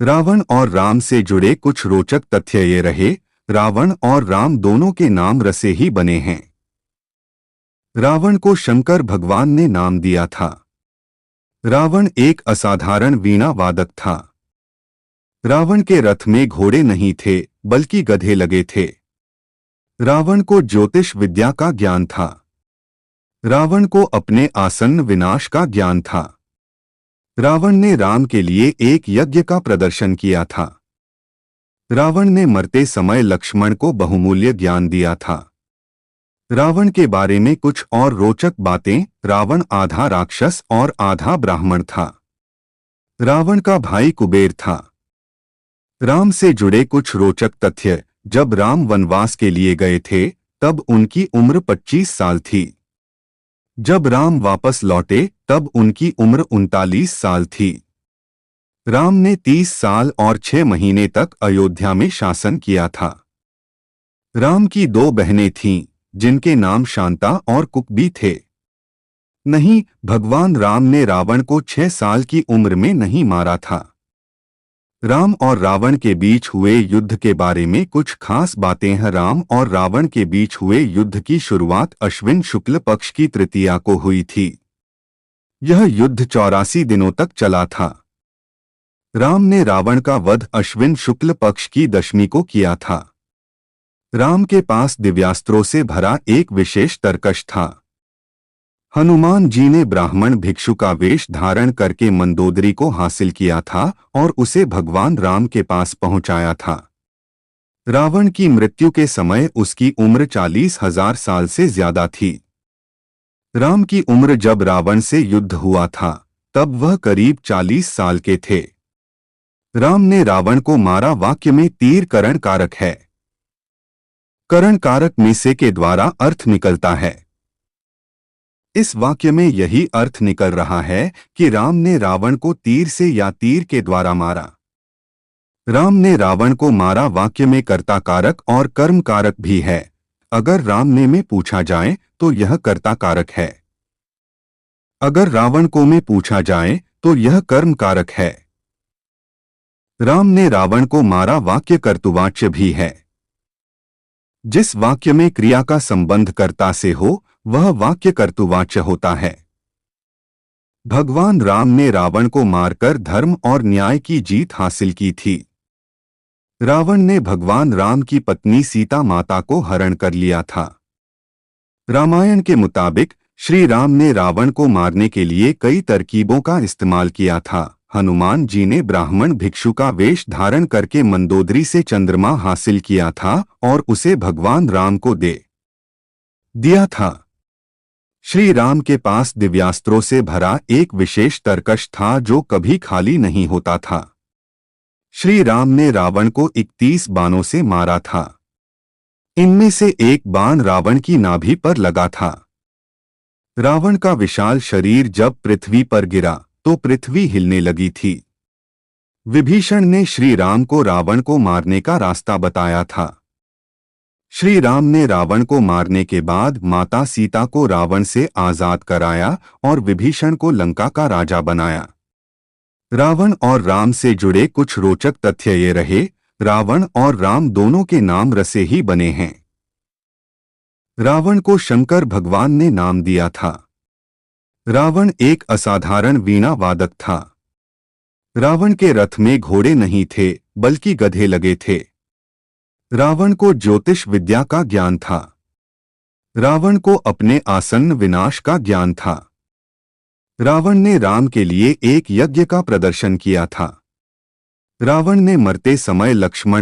रावण और राम से जुड़े कुछ रोचक तथ्य ये रहे। रावण और राम दोनों के नाम र से ही बने हैं। रावण को शंकर भगवान ने नाम दिया था। रावण एक असाधारण वीणा वादक था। रावण के रथ में घोड़े नहीं थे बल्कि गधे लगे थे। रावण को ज्योतिष विद्या का ज्ञान था। रावण को अपने आसन्न विनाश का ज्ञान था। रावण ने राम के लिए एक यज्ञ का प्रदर्शन किया था। रावण ने मरते समय लक्ष्मण को बहुमूल्य ज्ञान दिया था। रावण के बारे में कुछ और रोचक बातें। रावण आधा राक्षस और आधा ब्राह्मण था। रावण का भाई कुबेर था। राम से जुड़े कुछ रोचक तथ्य। जब राम वनवास के लिए गए थे तब उनकी उम्र 25 साल थी। जब राम वापस लौटे तब उनकी उम्र 39 साल थी। राम ने 30 साल और 6 महीने तक अयोध्या में शासन किया था। राम की 2 बहनें थीं जिनके नाम शांता और कुकबी थे। नहीं, भगवान राम ने रावण को 6 साल की उम्र में नहीं मारा था। राम और रावण के बीच हुए युद्ध के बारे में कुछ खास बातें हैं। राम और रावण के बीच हुए युद्ध की शुरुआत अश्विन शुक्ल पक्ष की तृतीया को हुई थी। यह युद्ध 84 दिनों तक चला था। राम ने रावण का वध अश्विन शुक्ल पक्ष की दशमी को किया था। राम के पास दिव्यास्त्रों से भरा एक विशेष तरकश था। हनुमान जी ने ब्राह्मण भिक्षु का वेश धारण करके मंदोदरी को हासिल किया था और उसे भगवान राम के पास पहुंचाया था। रावण की मृत्यु के समय उसकी उम्र 40,000 साल से ज्यादा थी। राम की उम्र जब रावण से युद्ध हुआ था तब वह करीब 40 साल के थे। राम ने रावण को मारा। वाक्य में तीर करण कारक है। करण कारक में से के द्वारा अर्थ निकलता है। इस वाक्य में यही अर्थ निकल रहा है कि राम ने रावण को तीर से या तीर के द्वारा मारा। राम ने रावण को मारा वाक्य में कर्ता कारक और कर्म कारक भी है। अगर राम ने में पूछा जाए तो यह कर्ता कारक है। अगर रावण को में पूछा जाए तो यह कर्म कारक है। राम ने रावण को मारा वाक्य कर्तुवाच्य भी है। जिस वाक्य में क्रिया का संबंध कर्ता से हो वह वाक्य कर्तुवाच्य होता है। भगवान राम ने रावण को मारकर धर्म और न्याय की जीत हासिल की थी। रावण ने भगवान राम की पत्नी सीता माता को हरण कर लिया था। रामायण के मुताबिक श्री राम ने रावण को मारने के लिए कई तरकीबों का इस्तेमाल किया था। हनुमान जी ने ब्राह्मण भिक्षु का वेश धारण करके मंदोदरी से चंद्रमा हासिल किया था और उसे भगवान राम को दे दिया था। श्री राम के पास दिव्यास्त्रों से भरा एक विशेष तरकश था जो कभी खाली नहीं होता था। श्री राम ने रावण को 31 बाणों से मारा था। इनमें से एक बाण रावण की नाभि पर लगा था। रावण का विशाल शरीर जब पृथ्वी पर गिरा तो पृथ्वी हिलने लगी थी। विभीषण ने श्री राम को रावण को मारने का रास्ता बताया था। श्री राम ने रावण को मारने के बाद माता सीता को रावण से आजाद कराया और विभीषण को लंका का राजा बनाया। रावण और राम से जुड़े कुछ रोचक तथ्य ये रहे। रावण और राम दोनों के नाम र से ही बने हैं। रावण को शंकर भगवान ने नाम दिया था। रावण एक असाधारण वीणा वादक था। रावण के रथ में घोड़े नहीं थे बल्कि गधे लगे थे। रावण को ज्योतिष विद्या का ज्ञान था। रावण को अपने आसन्न विनाश का ज्ञान था। रावण ने राम के लिए एक यज्ञ का प्रदर्शन किया था। रावण ने मरते समय लक्ष्मण